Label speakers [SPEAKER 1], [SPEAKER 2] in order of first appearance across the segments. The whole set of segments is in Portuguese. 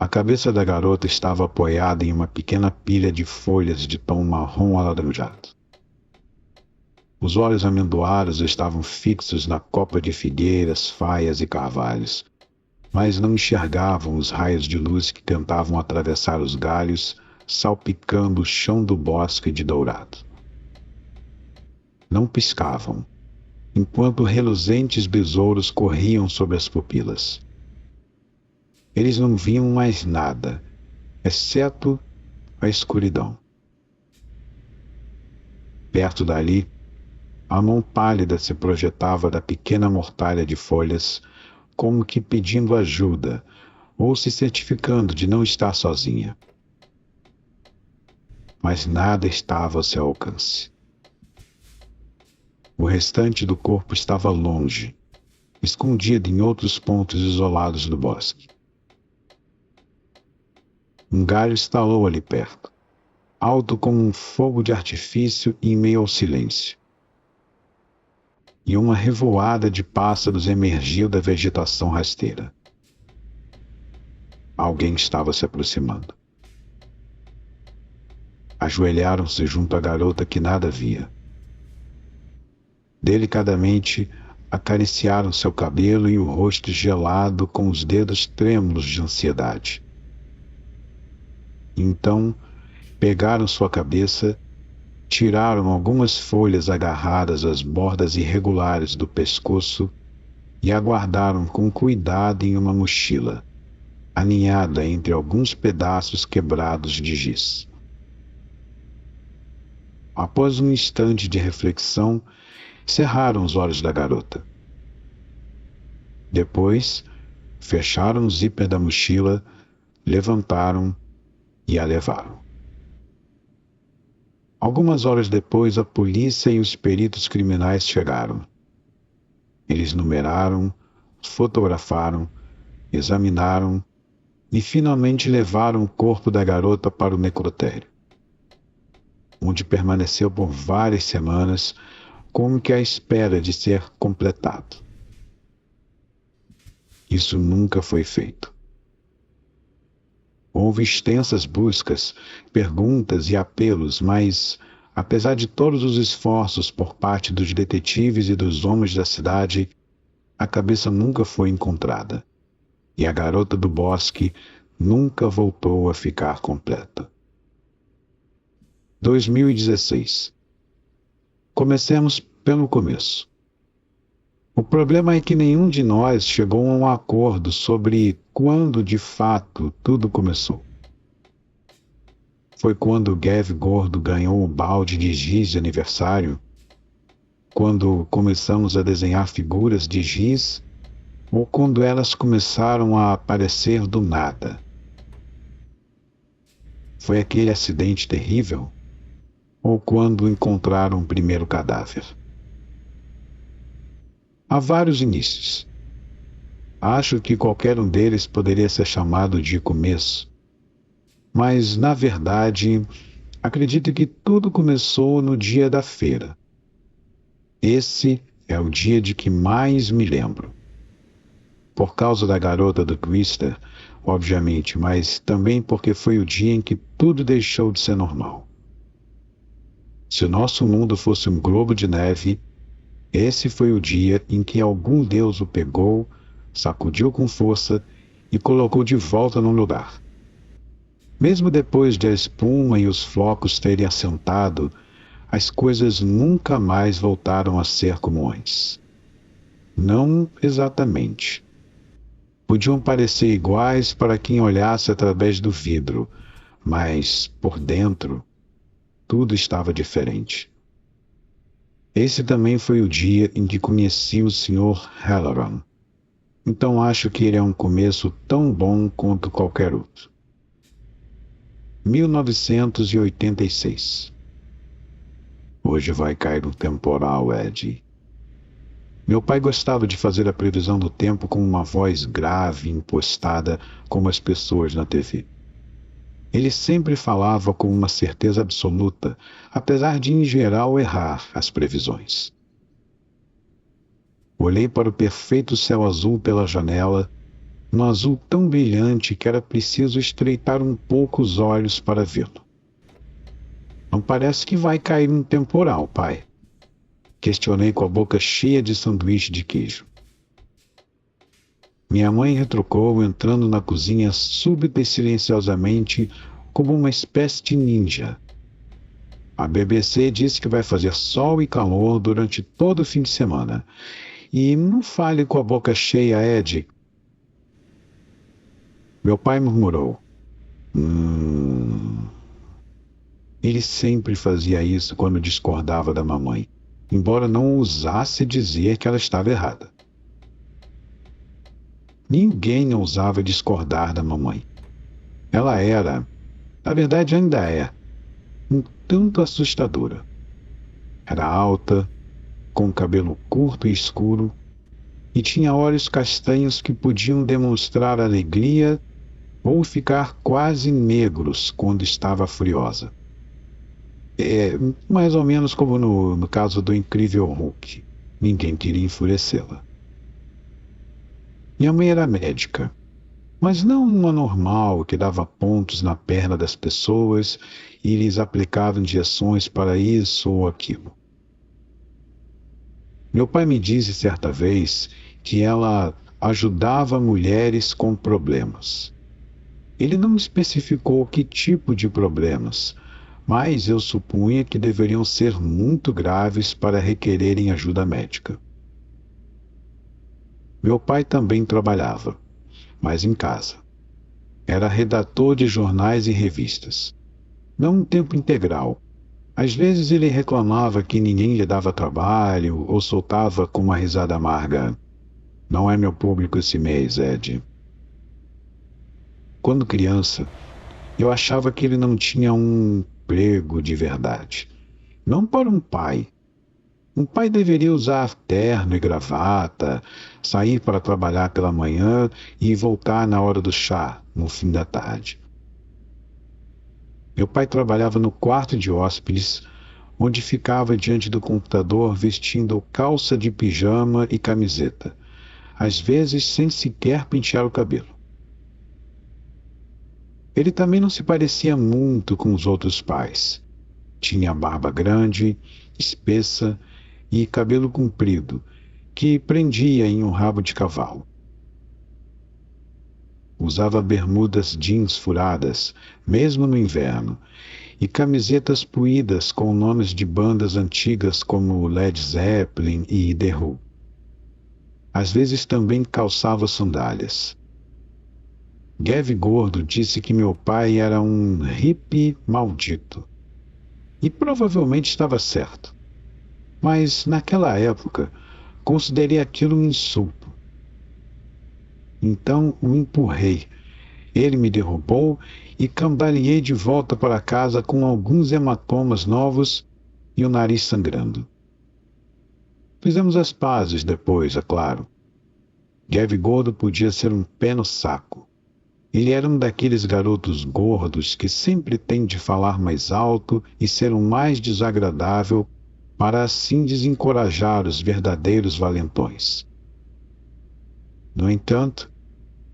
[SPEAKER 1] A cabeça da garota estava apoiada em uma pequena pilha de folhas de tom marrom alaranjado. Os olhos amendoados estavam fixos na copa de figueiras, faias e carvalhos, mas não enxergavam os raios de luz que tentavam atravessar os galhos, salpicando o chão do bosque de dourado. Não piscavam, enquanto reluzentes besouros corriam sobre as pupilas. Eles não viam mais nada, exceto a escuridão. Perto dali, a mão pálida se projetava da pequena mortalha de folhas, como que pedindo ajuda, ou se certificando de não estar sozinha. Mas nada estava ao seu alcance. O restante do corpo estava longe, escondido em outros pontos isolados do bosque. Um galho estalou ali perto, alto como um fogo de artifício em meio ao silêncio. E uma revoada de pássaros emergiu da vegetação rasteira. Alguém estava se aproximando. Ajoelharam-se junto à garota que nada via. Delicadamente acariciaram seu cabelo e o rosto gelado com os dedos trêmulos de ansiedade. Então, pegaram sua cabeça, tiraram algumas folhas agarradas às bordas irregulares do pescoço e a guardaram com cuidado em uma mochila, aninhada entre alguns pedaços quebrados de giz. Após um instante de reflexão, cerraram os olhos da garota. Depois, fecharam o zíper da mochila, levantaram e a levaram. Algumas horas depois, a polícia e os peritos criminais chegaram. Eles numeraram, fotografaram, examinaram e finalmente levaram o corpo da garota para o necrotério, onde permaneceu por várias semanas, como que à espera de ser completado. Isso nunca foi feito. Houve extensas buscas, perguntas e apelos, mas, apesar de todos os esforços por parte dos detetives e dos homens da cidade, a cabeça nunca foi encontrada, e a garota do bosque nunca voltou a ficar completa. 2016. Comecemos pelo começo. O problema é que nenhum de nós chegou a um acordo sobre quando de fato tudo começou. Foi quando Gav Gordo ganhou o balde de giz de aniversário? Quando começamos a desenhar figuras de giz? Ou quando elas começaram a aparecer do nada? Foi aquele acidente terrível? Ou quando encontraram o primeiro cadáver? Há vários inícios. Acho que qualquer um deles poderia ser chamado de começo. Mas, na verdade, acredito que tudo começou no dia da feira. Esse é o dia de que mais me lembro. Por causa da garota do Twister, obviamente, mas também porque foi o dia em que tudo deixou de ser normal. Se o nosso mundo fosse um globo de neve, esse foi o dia em que algum deus o pegou, sacudiu com força e colocou de volta no lugar. Mesmo depois de a espuma e os flocos terem assentado, as coisas nunca mais voltaram a ser como antes. Não exatamente. Podiam parecer iguais para quem olhasse através do vidro, mas, por dentro, tudo estava diferente. Esse também foi o dia em que conheci o Sr. Halloran. Então acho que ele é um começo tão bom quanto qualquer outro. 1986. Hoje vai cair um temporal, Ed. Meu pai gostava de fazer a previsão do tempo com uma voz grave e impostada como as pessoas na TV. Ele sempre falava com uma certeza absoluta, apesar de em geral errar as previsões. Olhei para o perfeito céu azul pela janela num azul tão brilhante que era preciso estreitar um pouco os olhos para vê-lo. Não parece que vai cair um temporal, pai? Questionei com a boca cheia de sanduíche de queijo. Minha mãe retrucou, entrando na cozinha súbita e silenciosamente, como uma espécie de ninja. A BBC disse que vai fazer sol e calor durante todo o fim de semana. E não fale com a boca cheia, Ed. Meu pai murmurou. Ele sempre fazia isso quando discordava da mamãe, embora não ousasse dizer que ela estava errada. Ninguém ousava discordar da mamãe. Ela era, na verdade ainda é, um tanto assustadora. Era alta, com cabelo curto e escuro, e tinha olhos castanhos que podiam demonstrar alegria ou ficar quase negros quando estava furiosa. É mais ou menos como no caso do incrível Hulk. Ninguém queria enfurecê-la. Minha mãe era médica, mas não uma normal que dava pontos na perna das pessoas e lhes aplicava injeções para isso ou aquilo. Meu pai me disse certa vez que ela ajudava mulheres com problemas. Ele não especificou que tipo de problemas, mas eu supunha que deveriam ser muito graves para requererem ajuda médica. Meu pai também trabalhava, mas em casa. Era redator de jornais e revistas. Não um tempo integral. Às vezes ele reclamava que ninguém lhe dava trabalho ou soltava com uma risada amarga. Não é meu público esse mês, Ed. Quando criança, eu achava que ele não tinha um emprego de verdade. Não para um pai. Um pai deveria usar terno e gravata, sair para trabalhar pela manhã e voltar na hora do chá, no fim da tarde. Meu pai trabalhava no quarto de hóspedes, onde ficava diante do computador vestindo calça de pijama e camiseta, às vezes sem sequer pentear o cabelo. Ele também não se parecia muito com os outros pais. Tinha barba grande, espessa e cabelo comprido, que prendia em um rabo de cavalo. Usava bermudas jeans furadas, mesmo no inverno, e camisetas puídas com nomes de bandas antigas como Led Zeppelin e The Who. Às vezes também calçava sandálias. Gav Gordo disse que meu pai era um hippie maldito. E provavelmente estava certo. Mas, naquela época, considerei aquilo um insulto. Então o empurrei. Ele me derrubou e cambaleei de volta para casa com alguns hematomas novos e o nariz sangrando. Fizemos as pazes depois, é claro. Gav Gordo podia ser um pé no saco. Ele era um daqueles garotos gordos que sempre tem de falar mais alto e ser o mais desagradável para assim desencorajar os verdadeiros valentões. No entanto,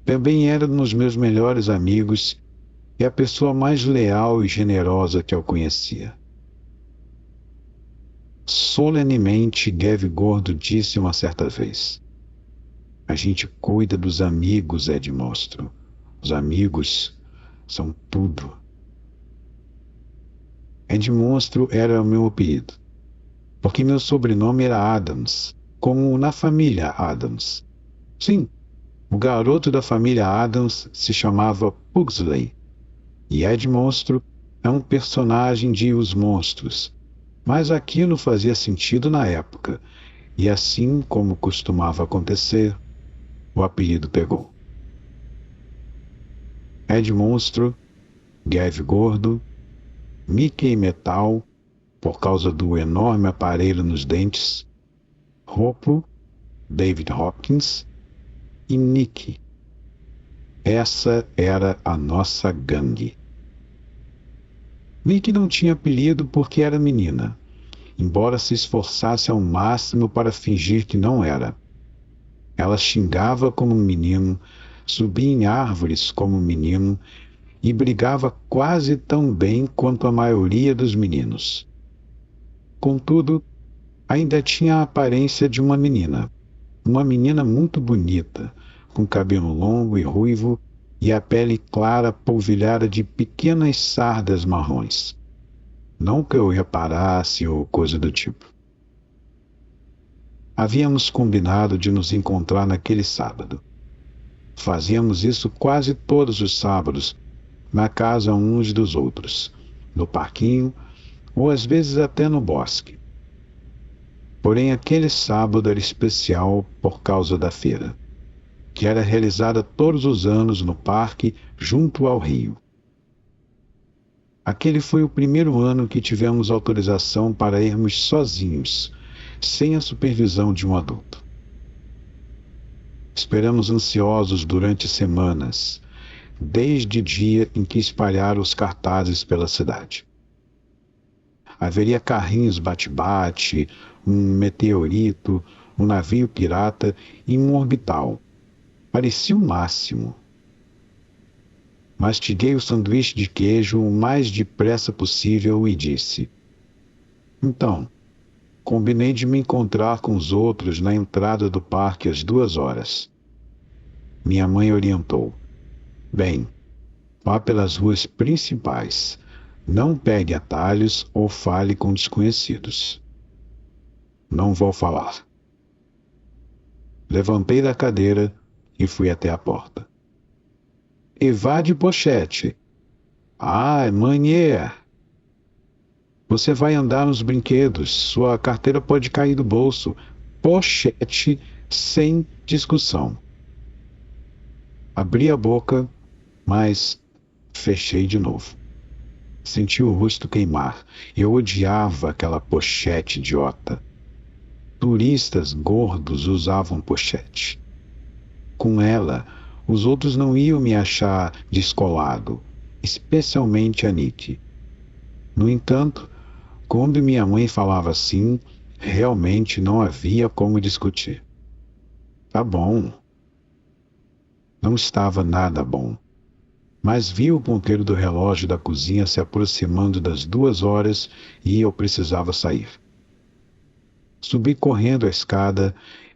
[SPEAKER 1] também era um dos meus melhores amigos e a pessoa mais leal e generosa que eu conhecia. Solenemente, Gav Gordo disse uma certa vez: "A gente cuida dos amigos, Ed Monstro. Os amigos são tudo." Ed Monstro era o meu apelido, porque meu sobrenome era Adams, como na família Adams. Sim, o garoto da família Adams se chamava Pugsley, e Ed Monstro é um personagem de Os Monstros, mas aquilo fazia sentido na época, e assim como costumava acontecer, o apelido pegou. Ed Monstro, Gav Gordo, Mickey Metal, por causa do enorme aparelho nos dentes, Hopo, David Hopkins e Nick. Essa era a nossa gangue. Nick não tinha apelido porque era menina, embora se esforçasse ao máximo para fingir que não era. Ela xingava como um menino, Subia em árvores como menino e brigava quase tão bem quanto a maioria dos meninos. Contudo, ainda tinha a aparência de uma menina muito bonita, com cabelo longo e ruivo e a pele clara polvilhada de pequenas sardas marrons. Não que eu reparasse ou coisa do tipo. Havíamos combinado de nos encontrar naquele sábado. Fazíamos isso quase todos os sábados, na casa uns dos outros, no parquinho ou às vezes até no bosque. Porém, aquele sábado era especial por causa da feira, que era realizada todos os anos no parque junto ao rio. Aquele foi o primeiro ano que tivemos autorização para irmos sozinhos, sem a supervisão de um adulto. Esperamos ansiosos durante semanas, desde o dia em que espalharam os cartazes pela cidade. Haveria carrinhos bate-bate, um meteorito, um navio pirata e um orbital. Parecia o máximo. Mastiguei o sanduíche de queijo o mais depressa possível e disse: Então, combinei de me encontrar com os outros na entrada do parque às 2 horas. Minha mãe orientou: Bem, vá pelas ruas principais. Não pegue atalhos ou fale com desconhecidos. Não vou falar. Levantei da cadeira e fui até a porta. Evade pochete. Ah, Manier. Você vai andar nos brinquedos. Sua carteira pode cair do bolso. Pochete sem discussão. Abri a boca, mas fechei de novo. Senti o rosto queimar. Eu odiava aquela pochete idiota. Turistas gordos usavam pochete. Com ela, os outros não iam me achar descolado, especialmente a Nick. No entanto, quando minha mãe falava assim, realmente não havia como discutir. Tá bom. Não estava nada bom. Mas vi o ponteiro do relógio da cozinha se aproximando das 2 horas e eu precisava sair. Subi correndo a escada,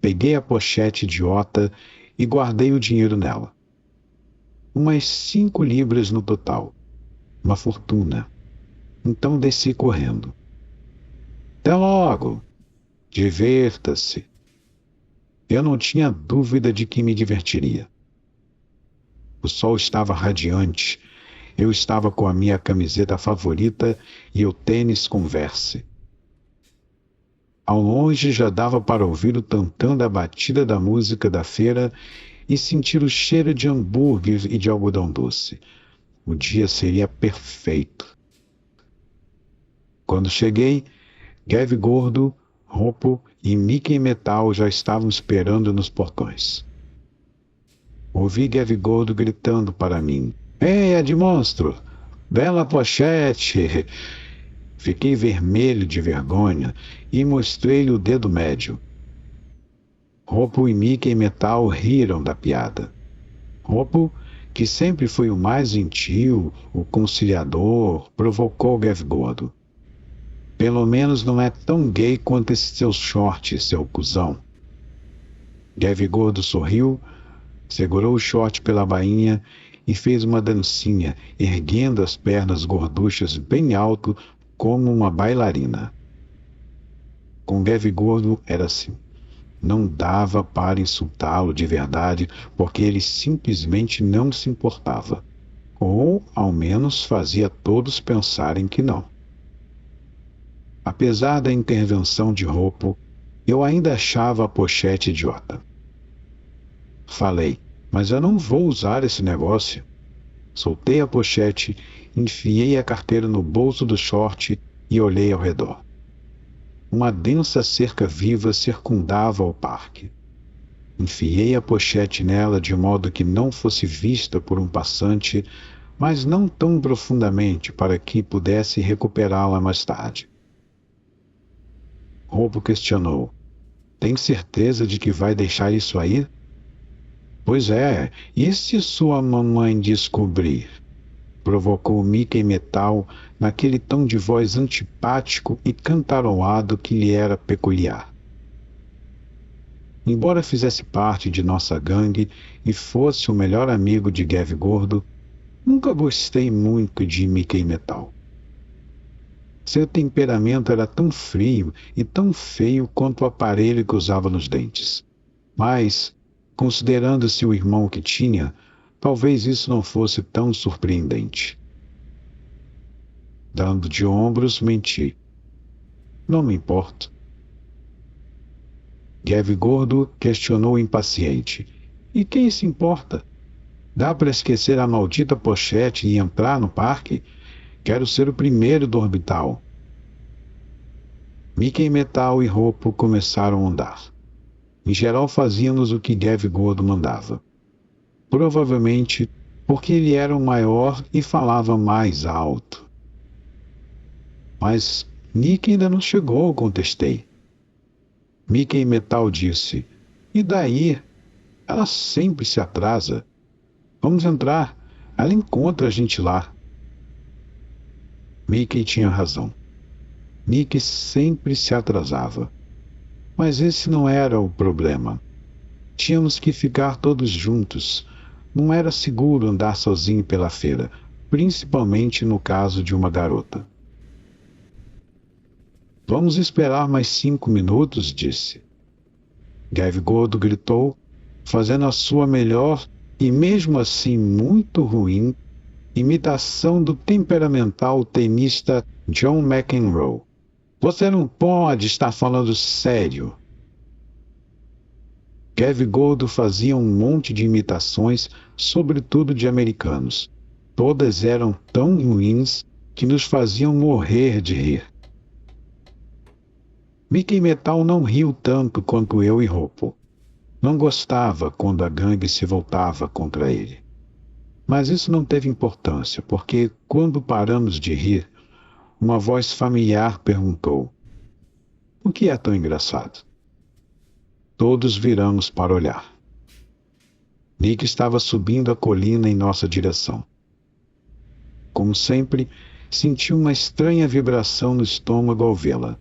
[SPEAKER 1] peguei a pochete idiota e guardei o dinheiro nela. Umas 5 libras no total. Uma fortuna. Então desci correndo. Até logo! Divirta-se! Eu não tinha dúvida de que me divertiria. O sol estava radiante. Eu estava com a minha camiseta favorita e o tênis Converse. Ao longe já dava para ouvir o tantã da batida da música da feira e sentir o cheiro de hambúrguer e de algodão doce. O dia seria perfeito. Quando cheguei, Gav Gordo, Ropo e Mickey Metal já estavam esperando nos portões. Ouvi Gav Gordo gritando para mim: Ei, Edmonstro! Bela pochete! Fiquei vermelho de vergonha e mostrei-lhe o dedo médio. Ropo e Mickey Metal riram da piada. Ropo, que sempre foi o mais gentil, o conciliador, provocou Gav Gordo. Pelo menos não é tão gay quanto esse seu short, seu cuzão. Gav Gordo sorriu, segurou o short pela bainha e fez uma dancinha, erguendo as pernas gorduchas bem alto como uma bailarina. Com Gav Gordo era assim. Não dava para insultá-lo de verdade, porque ele simplesmente não se importava. Ou, ao menos, fazia todos pensarem que não. Apesar da intervenção de Ropo, eu ainda achava a pochete idiota. Falei: Mas eu não vou usar esse negócio. Soltei a pochete, enfiei a carteira no bolso do short e olhei ao redor. Uma densa cerca viva circundava o parque. Enfiei a pochete nela de modo que não fosse vista por um passante, mas não tão profundamente para que pudesse recuperá-la mais tarde. Ropo questionou: Tem certeza de que vai deixar isso aí? Pois é, e se sua mamãe descobrir? Provocou Mickey Metal naquele tom de voz antipático e cantarolado que lhe era peculiar. Embora fizesse parte de nossa gangue e fosse o melhor amigo de Gav Gordo, nunca gostei muito de Mickey Metal. Seu temperamento era tão frio e tão feio quanto o aparelho que usava nos dentes. Mas, considerando-se o irmão que tinha, talvez isso não fosse tão surpreendente. Dando de ombros, menti. Não me importo. Gav Gordo questionou impaciente. E quem se importa? Dá para esquecer a maldita pochete e entrar no parque? Quero ser o primeiro do orbital. Mickey Metal e Ropo começaram a andar. Em geral fazíamos o que Gav Gordo mandava. Provavelmente porque ele era o maior e falava mais alto. Mas Mickey ainda não chegou, contestei. Mickey Metal disse, e daí? Ela sempre se atrasa. Vamos entrar, ela encontra a gente lá. Mickey tinha razão. Mickey sempre se atrasava. Mas esse não era o problema. Tínhamos que ficar todos juntos. Não era seguro andar sozinho pela feira, principalmente no caso de uma garota. Vamos esperar mais 5 minutos, disse. Gav Gordo gritou, fazendo a sua melhor e mesmo assim muito ruim imitação do temperamental tenista John McEnroe. Você não pode estar falando sério. Gav Gordo fazia um monte de imitações, sobretudo de americanos. Todas eram tão ruins que nos faziam morrer de rir. Mickey Metal não riu tanto quanto eu e Ropo. Não gostava quando a gangue se voltava contra ele. Mas isso não teve importância, porque quando paramos de rir, uma voz familiar perguntou: o que é tão engraçado? Todos viramos para olhar. Nick estava subindo a colina em nossa direção. Como sempre, senti uma estranha vibração no estômago ao vê-la.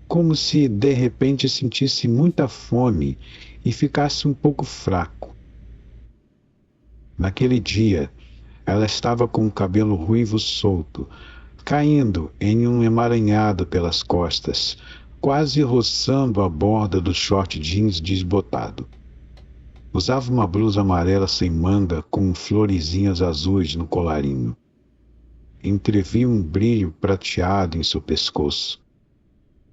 [SPEAKER 1] Como se de repente sentisse muita fome e ficasse um pouco fraco. Naquele dia, ela estava com o cabelo ruivo solto, caindo em um emaranhado pelas costas, quase roçando a borda do short jeans desbotado. Usava uma blusa amarela sem manga com florezinhas azuis no colarinho. Entrevi um brilho prateado em seu pescoço.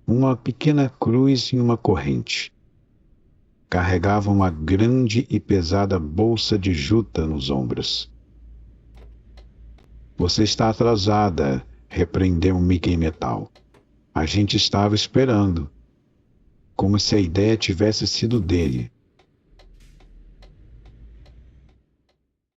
[SPEAKER 1] Uma pequena cruz em uma corrente. Carregava uma grande e pesada bolsa de juta nos ombros. Você está atrasada, repreendeu Mickey Metal. A gente estava esperando. Como se a ideia tivesse sido dele.